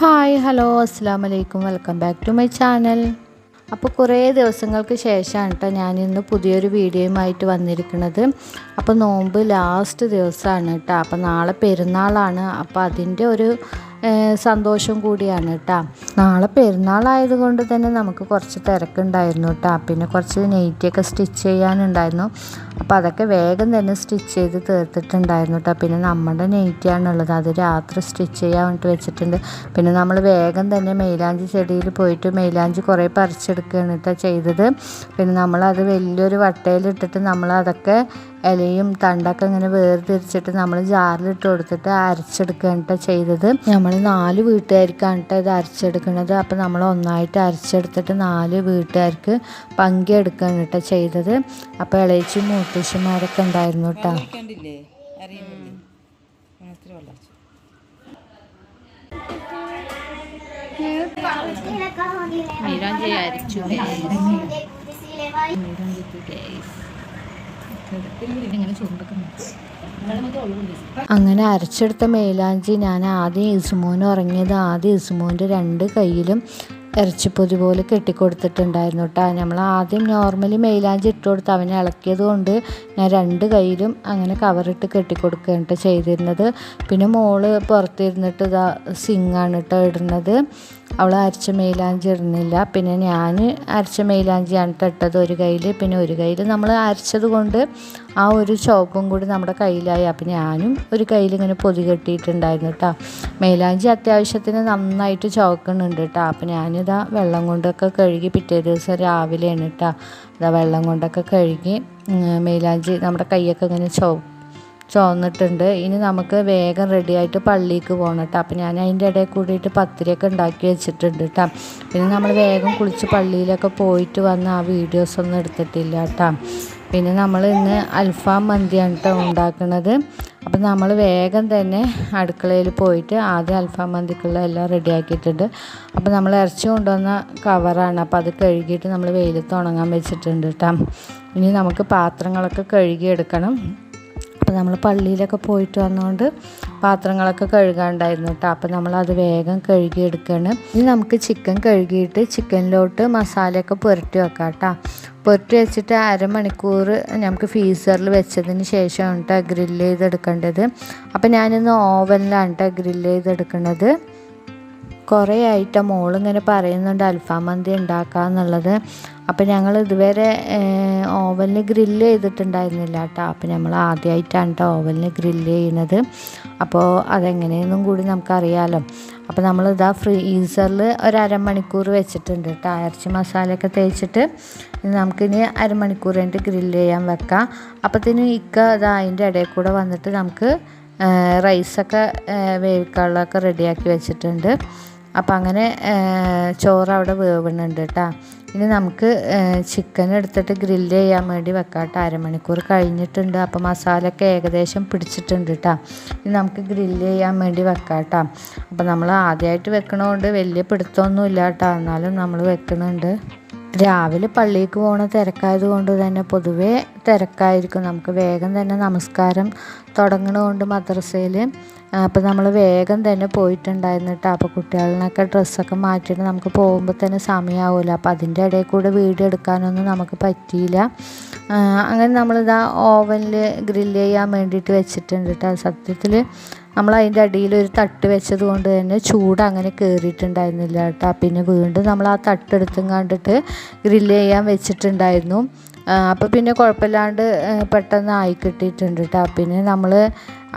Hi hello അസ്സാം വലൈക്കും welcome back to my channel. അപ്പോൾ കുറേ ദിവസങ്ങൾക്ക് ശേഷമാണ് കേട്ടോ ഞാനിന്ന് പുതിയൊരു വീഡിയോയുമായിട്ട് വന്നിരിക്കുന്നത്. അപ്പോൾ നോമ്പ് ലാസ്റ്റ് ദിവസമാണ് കേട്ടോ. അപ്പോൾ നാളെ പെരുന്നാളാണ്. അപ്പോൾ അതിൻ്റെ ഒരു സന്തോഷം കൂടിയാണ് കേട്ടോ. നാളെ പെരുന്നാളായതുകൊണ്ട് തന്നെ നമുക്ക് കുറച്ച് തിരക്കുണ്ടായിരുന്നു കേട്ടോ. പിന്നെ കുറച്ച് നെയ്റ്റിയൊക്കെ സ്റ്റിച്ച് ചെയ്യാനുണ്ടായിരുന്നു. അപ്പോൾ അതൊക്കെ വേഗം തന്നെ സ്റ്റിച്ച് ചെയ്ത് തീർത്തിട്ടുണ്ടായിരുന്നു കേട്ടോ. പിന്നെ നമ്മുടെ നെയ്റ്റിയാണുള്ളത്, അത് രാത്രി സ്റ്റിച്ച് ചെയ്യാൻ വേണ്ടിയിട്ട് വെച്ചിട്ടുണ്ട്. പിന്നെ നമ്മൾ വേഗം തന്നെ മൈലാഞ്ചി ചെടിയിൽ പോയിട്ട് മൈലാഞ്ചി കുറേ പറിച്ചെടുക്കുകയാണ് കേട്ടോ ചെയ്തത്. പിന്നെ നമ്മളത് വലിയൊരു വട്ടയിലിട്ടിട്ട് നമ്മളതൊക്കെ ഇലയും തണ്ടൊക്കെ ഇങ്ങനെ വേർതിരിച്ചിട്ട് നമ്മൾ ജാറിലിട്ട് കൊടുത്തിട്ട് അരച്ചെടുക്കുകയാണ് കേട്ടോ ചെയ്തത്. നമ്മൾ 4 വീട്ടുകാർക്കാണ് കേട്ടോ ഇത് അരച്ചെടുക്കുന്നത്. അപ്പോൾ നമ്മൾ ഒന്നായിട്ട് അരച്ചെടുത്തിട്ട് 4 വീട്ടുകാർക്ക് പങ്കിയെടുക്കുകയാണ് കേട്ടോ ചെയ്തത്. അപ്പോൾ ഇളയച്ചും മൂത്തശ്ശിമാരൊക്കെ ഉണ്ടായിരുന്നു കേട്ടോ. അങ്ങനെ അരച്ചെടുത്ത മൈലാഞ്ചി ഞാൻ ആദ്യം ഇസുമോന് ഉറങ്ങിയത് ആദ്യം ഇസുമോൻ്റെ 2 കൈയിലും ഇറച്ചിപ്പൊതി പോലെ കെട്ടിക്കൊടുത്തിട്ടുണ്ടായിരുന്നു കേട്ടോ. നമ്മൾ ആദ്യം നോർമലി മൈലാഞ്ചി ഇട്ട് കൊടുത്ത് അവനെ ഇളക്കിയത് കൊണ്ട് ഞാൻ 2 കൈയിലും അങ്ങനെ കവറിട്ട് കെട്ടിക്കൊടുക്കുകയാണ് കേട്ടോ ചെയ്തിരുന്നത്. പിന്നെ മോള് പുറത്തിരുന്നിട്ട് ഇതാ സിങ്ങാണ് കേട്ടോ ഇടുന്നത്. അവൾ അരച്ച മൈലാഞ്ചി ഇടുന്നില്ല. പിന്നെ ഞാൻ അരച്ച മൈലാഞ്ചിയാണ് ഇട്ടത് ഒരു കയ്യിൽ. പിന്നെ ഒരു കയ്യിൽ നമ്മൾ അരച്ചത് കൊണ്ട് ആ ഒരു ചോപ്പും കൂടി നമ്മുടെ കയ്യിലായി. അപ്പം ഞാനും ഒരു കയ്യിൽ ഇങ്ങനെ പൊതി കെട്ടിയിട്ടുണ്ടായിരുന്നു കേട്ടോ. മൈലാഞ്ചി അത്യാവശ്യത്തിന് നന്നായിട്ട് ചോക്കുന്നുണ്ട് കേട്ടോ. അപ്പം ഞാനിതാ വെള്ളം കൊണ്ടൊക്കെ കഴുകി പിറ്റേ ദിവസം രാവിലെയാണ് കേട്ടോ ഇതാ വെള്ളം കൊണ്ടൊക്കെ കഴുകി മൈലാഞ്ചി നമ്മുടെ കൈയൊക്കെ ഇങ്ങനെ ചുവന്നിട്ടുണ്ട്. ഇനി നമുക്ക് വേഗം റെഡിയായിട്ട് പള്ളിക്ക് പോകണം കേട്ടോ. അപ്പം ഞാൻ അതിൻ്റെ ഇടയിൽ കൂടിയിട്ട് പത്തിരിയൊക്കെ ഉണ്ടാക്കി വെച്ചിട്ടുണ്ട് കേട്ടോ. പിന്നെ നമ്മൾ വേഗം കുളിച്ച് പള്ളിയിലൊക്കെ പോയിട്ട് വന്ന് ആ വീഡിയോസൊന്നും എടുത്തിട്ടില്ല കേട്ടോ. പിന്നെ നമ്മൾ ഇന്ന് അൽഫാം മന്തിയാണ് കേട്ടോ ഉണ്ടാക്കുന്നത്. അപ്പം നമ്മൾ വേഗം തന്നെ അടുക്കളയിൽ പോയിട്ട് ആദ്യം അൽഫാം മന്തിക്കുള്ള എല്ലാം റെഡിയാക്കിയിട്ടുണ്ട്. അപ്പോൾ നമ്മൾ ഇറച്ചി കൊണ്ടുവന്ന കവറാണ്. അപ്പോൾ അത് കഴുകിയിട്ട് നമ്മൾ വെയിലത്ത് ഉണങ്ങാൻ വെച്ചിട്ടുണ്ട് കേട്ടോ. ഇനി നമുക്ക് പാത്രങ്ങളൊക്കെ കഴുകിയെടുക്കണം. അപ്പോൾ നമ്മൾ പള്ളിയിലൊക്കെ പോയിട്ട് വന്നുകൊണ്ട് പാത്രങ്ങളൊക്കെ കഴുകാണ്ടായിരുന്നു കേട്ടോ. അപ്പോൾ നമ്മളത് വേഗം കഴുകിയെടുക്കുകയാണ്. ഇനി നമുക്ക് ചിക്കൻ കഴുകിയിട്ട് ചിക്കനിലോട്ട് മസാലയൊക്കെ പുരട്ടി വെക്കാം കേട്ടോ. പുരട്ടി വെച്ചിട്ട് അരമണിക്കൂർ നമുക്ക് ഫ്രീസറിൽ വെച്ചതിന് ശേഷമാണ് കേട്ടോ ഗ്രില്ല് ചെയ്തെടുക്കേണ്ടത്. അപ്പോൾ ഞാനിന്ന് ഓവനിലാണ് കേട്ടോ ഗ്രില്ല് ചെയ്തെടുക്കുന്നത്. കുറേ ആയിട്ട് മോളിങ്ങനെ പറയുന്നുണ്ട് അൽഫാം മന്തി ഉണ്ടാക്കാമെന്നുള്ളത്. അപ്പോൾ ഞങ്ങൾ ഇതുവരെ ഓവനിൽ ഗ്രില്ല് ചെയ്തിട്ടുണ്ടായിരുന്നില്ല കേട്ടോ. അപ്പോൾ നമ്മൾ ആദ്യമായിട്ടാണ് കേട്ടോ ഓവനിൽ ഗ്രില്ല് ചെയ്യുന്നത്. അപ്പോൾ അതെങ്ങനെയെന്നും കൂടി നമുക്കറിയാമല്ലോ. അപ്പോൾ നമ്മളിതാ ഫ്രീസറിൽ ഒരു അരമണിക്കൂർ വെച്ചിട്ടുണ്ട് കേട്ടോ. ഇറച്ചി മസാലയൊക്കെ തേച്ചിട്ട് നമുക്കിനി അരമണിക്കൂർ കഴിഞ്ഞിട്ട് ഗ്രില്ല് ചെയ്യാൻ വെക്കാം. അപ്പോഴത്തേനും ഇതാ അതിൻ്റെ ഇടയിൽ കൂടെ വന്നിട്ട് നമുക്ക് റൈസൊക്കെ വേവിക്കാനുള്ളതൊക്കെ റെഡിയാക്കി വെച്ചിട്ടുണ്ട്. അപ്പം അങ്ങനെ ചോറ് അവിടെ വേവുന്നുണ്ട് കേട്ടോ. ഇനി നമുക്ക് ചിക്കൻ എടുത്തിട്ട് ഗ്രില്ല് ചെയ്യാൻ വേണ്ടി വെക്കാം കേട്ടോ. അരമണിക്കൂർ കഴിഞ്ഞിട്ടുണ്ട്. അപ്പോൾ മസാലയൊക്കെ ഏകദേശം പിടിച്ചിട്ടുണ്ട് കേട്ടോ. ഇനി നമുക്ക് ഗ്രില്ല് ചെയ്യാൻ വേണ്ടി വെക്കാം കേട്ടോ. അപ്പോൾ നമ്മൾ ആദ്യമായിട്ട് വെക്കണതുകൊണ്ട് വലിയ പിടുത്തമൊന്നും ഇല്ല കേട്ടോ. എന്നാലും നമ്മൾ വെക്കുന്നുണ്ട്. രാവിലെ പള്ളിക്ക് പോകണ തിരക്കായത് കൊണ്ട് തന്നെ പൊതുവേ തിരക്കായിരിക്കും. നമുക്ക് വേഗം തന്നെ നമസ്കാരം തുടങ്ങണതുകൊണ്ട് മദ്രസയിൽ അപ്പോൾ നമ്മൾ വേഗം തന്നെ പോയിട്ടുണ്ടായിരുന്നു കേട്ടോ. അപ്പോൾ കുട്ടികളിനൊക്കെ ഡ്രസ്സൊക്കെ മാറ്റിയിട്ട് നമുക്ക് പോകുമ്പോൾ തന്നെ സമയമാവുമല്ലോ. അപ്പോൾ അതിൻ്റെ ഇടയിൽ കൂടെ വീഡിയോ എടുക്കാനൊന്നും നമുക്ക് പറ്റിയില്ല. അങ്ങനെ നമ്മളിതാ ഓവനിൽ ഗ്രില്ല് ചെയ്യാൻ വേണ്ടിയിട്ട് വെച്ചിട്ടുണ്ട് കേട്ടോ. സത്യത്തിൽ നമ്മൾ അതിൻ്റെ അടിയിൽ ഒരു തട്ട് വെച്ചത് കൊണ്ട് തന്നെ ചൂട് അങ്ങനെ കയറിയിട്ടുണ്ടായിരുന്നില്ല കേട്ടോ. പിന്നെ വീണ്ടും നമ്മൾ ആ തട്ടെടുത്തും കണ്ടിട്ട് ഗ്രില്ല് ചെയ്യാൻ വെച്ചിട്ടുണ്ടായിരുന്നു. അപ്പോൾ പിന്നെ കുഴപ്പമില്ലാണ്ട് പെട്ടെന്ന് ആയി കിട്ടിയിട്ടുണ്ട് കേട്ടോ. പിന്നെ നമ്മൾ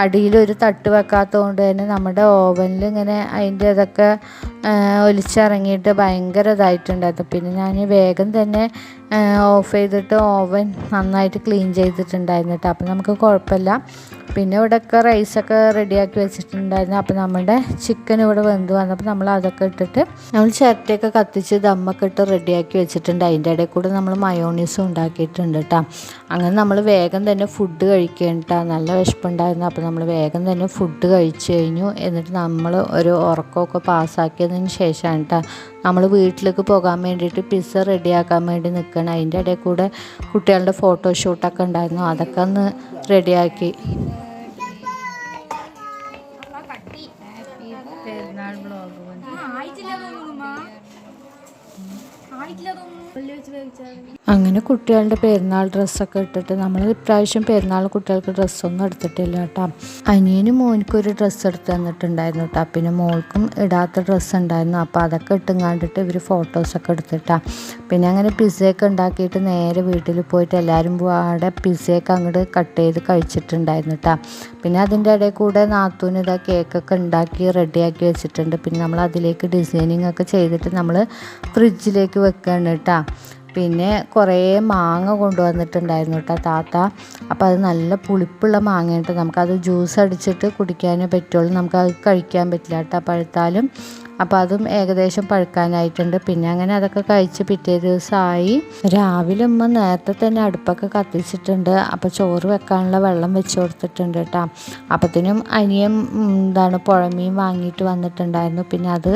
അടിയിലൊരു തട്ട് വെക്കാത്തത് കൊണ്ട് തന്നെ നമ്മുടെ ഓവനിൽ ഇങ്ങനെ അതിൻ്റെ ഇതൊക്കെ ഒലിച്ചിറങ്ങിയിട്ട് ഭയങ്കര ഇതായിട്ടുണ്ടായിരുന്നു. പിന്നെ ഞാൻ വേഗം തന്നെ ഓഫ് ചെയ്തിട്ട് ഓവൻ നന്നായിട്ട് ക്ലീൻ ചെയ്തിട്ടുണ്ടായിരുന്നു കേട്ടോ. അപ്പോൾ നമുക്ക് കുഴപ്പമില്ല. പിന്നെ ഇവിടെയൊക്കെ റൈസൊക്കെ റെഡിയാക്കി വെച്ചിട്ടുണ്ടായിരുന്നു. അപ്പോൾ നമ്മുടെ ചിക്കൻ ഇവിടെ വെന്ത് വന്നപ്പോൾ നമ്മൾ അതൊക്കെ ഇട്ടിട്ട് നമ്മൾ ചിരട്ടയൊക്കെ കത്തിച്ച് ദമ്മൊക്കെ ഇട്ട് റെഡിയാക്കി വെച്ചിട്ടുണ്ട്. അതിൻ്റെ ഇടയിൽ കൂടെ നമ്മൾ മയോണീസും ഉണ്ടാക്കിയിട്ടുണ്ട് കേട്ടോ. അങ്ങനെ നമ്മൾ വേഗം തന്നെ ഫുഡ് കഴിക്കുകയാണ് കേട്ടോ. നല്ല വിശപ്പുണ്ടായിരുന്നു. അപ്പോൾ നമ്മൾ വേഗം തന്നെ ഫുഡ് കഴിച്ചു കഴിഞ്ഞു. എന്നിട്ട് നമ്മൾ ഒരു ഉറക്കമൊക്കെ പാസ്സാക്കിയതിന് ശേഷമാണ് കേട്ടോ നമ്മൾ വീട്ടിലേക്ക് പോകാൻ വേണ്ടിയിട്ട് പിസ്സ റെഡിയാക്കാൻ വേണ്ടി നിൽക്കണം. അതിൻ്റെ ഇടയിൽ കൂടെ കുട്ടികളുടെ ഫോട്ടോഷൂട്ടൊക്കെ ഉണ്ടായിരുന്നു. അതൊക്കെ ഒന്ന് റെഡിയാക്കി. പെരുന്നാൾ ബ്ലോഗ് അങ്ങനെ കുട്ടികളുടെ പെരുന്നാൾ ഡ്രസ്സൊക്കെ ഇട്ടിട്ട് നമ്മൾ ഇപ്രാവശ്യം പെരുന്നാൾ കുട്ടികൾക്ക് ഡ്രസ്സൊന്നും എടുത്തിട്ടില്ല കേട്ടോ. അനിയനും മോനിക്കും ഒരു ഡ്രസ്സ് എടുത്ത് തന്നിട്ടുണ്ടായിരുന്നു കേട്ടോ. പിന്നെ മോൾക്കും ഇടാത്ത ഡ്രസ്സ് ഉണ്ടായിരുന്നു. അപ്പോൾ അതൊക്കെ ഇട്ടും കണ്ടിട്ട് ഇവർ ഫോട്ടോസൊക്കെ എടുത്തിട്ടാ. പിന്നെ അങ്ങനെ പിസ്സയൊക്കെ ഉണ്ടാക്കിയിട്ട് നേരെ വീട്ടിൽ പോയിട്ട് എല്ലാവരും അവിടെ പിസ്സയൊക്കെ അങ്ങോട്ട് കട്ട് ചെയ്ത് കഴിച്ചിട്ടുണ്ടായിരുന്നു കേട്ടോ. പിന്നെ അതിൻ്റെ ഇടയിൽ കൂടെ നാത്തൂന് ഇതാ കേക്കൊക്കെ ഉണ്ടാക്കി റെഡിയാക്കി വെച്ചിട്ടുണ്ട്. പിന്നെ നമ്മൾ അതിലേക്ക് ഡിസൈനിങ് ഒക്കെ ചെയ്തിട്ട് നമ്മൾ ഫ്രിഡ്ജിലേക്ക് വെക്കുകയാണ് കേട്ടോ. പിന്നെ കുറേ മാങ്ങ കൊണ്ടുവന്നിട്ടുണ്ടായിരുന്നു കേട്ടോ താത്ത. അപ്പോൾ അത് നല്ല പുളിപ്പുള്ള മാങ്ങയിട്ട് നമുക്കത് ജ്യൂസ് അടിച്ചിട്ട് കുടിക്കാനേ പറ്റുള്ളൂ, നമുക്കത് കഴിക്കാൻ പറ്റില്ല കേട്ടോ പഴുത്താലും. അപ്പോൾ അതും ഏകദേശം പഴുക്കാനായിട്ടുണ്ട്. പിന്നെ അങ്ങനെ അതൊക്കെ കഴിച്ച് പിറ്റേ ദിവസമായി. രാവിലെ ഉമ്മ നേരത്തെ തന്നെ അടുപ്പൊക്കെ കത്തിച്ചിട്ടുണ്ട്. അപ്പോൾ ചോറ് വെക്കാനുള്ള വെള്ളം വെച്ച് കൊടുത്തിട്ടുണ്ട് കേട്ടോ. അപ്പത്തിനും അനിയൻ പുഴമീൻ വാങ്ങിയിട്ട് വന്നിട്ടുണ്ടായിരുന്നു. പിന്നെ അത്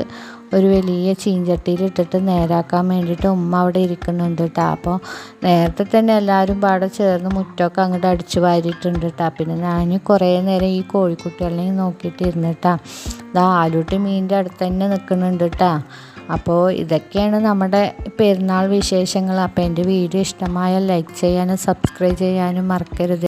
ഒരു വലിയ ചീഞ്ചട്ടിയിൽ ഇട്ടിട്ട് നേരാക്കാൻ വേണ്ടിയിട്ട് ഉമ്മ അവിടെ ഇരിക്കുന്നുണ്ട് കേട്ടോ. അപ്പോൾ നേരത്തെ തന്നെ എല്ലാവരും പാടെ ചേർന്ന് മുറ്റമൊക്കെ അങ്ങോട്ട് അടിച്ച് വാരിയിട്ടുണ്ട് കേട്ടോ. പിന്നെ ഞാൻ കുറേ നേരം ഈ കോഴിക്കുട്ടികളെയും നോക്കിയിട്ട് ഇരുന്നിട്ടാ. ആലൂട്ടി മീനിൻ്റെ അടുത്ത് തന്നെ നിൽക്കുന്നുണ്ട് കേട്ടോ. അപ്പോൾ ഇതൊക്കെയാണ് നമ്മുടെ പെരുന്നാൾ വിശേഷങ്ങൾ. അപ്പോൾ എൻ്റെ വീഡിയോ ഇഷ്ടമായാൽ ലൈക്ക് ചെയ്യാനും സബ്സ്ക്രൈബ് ചെയ്യാനും മറക്കരുത്.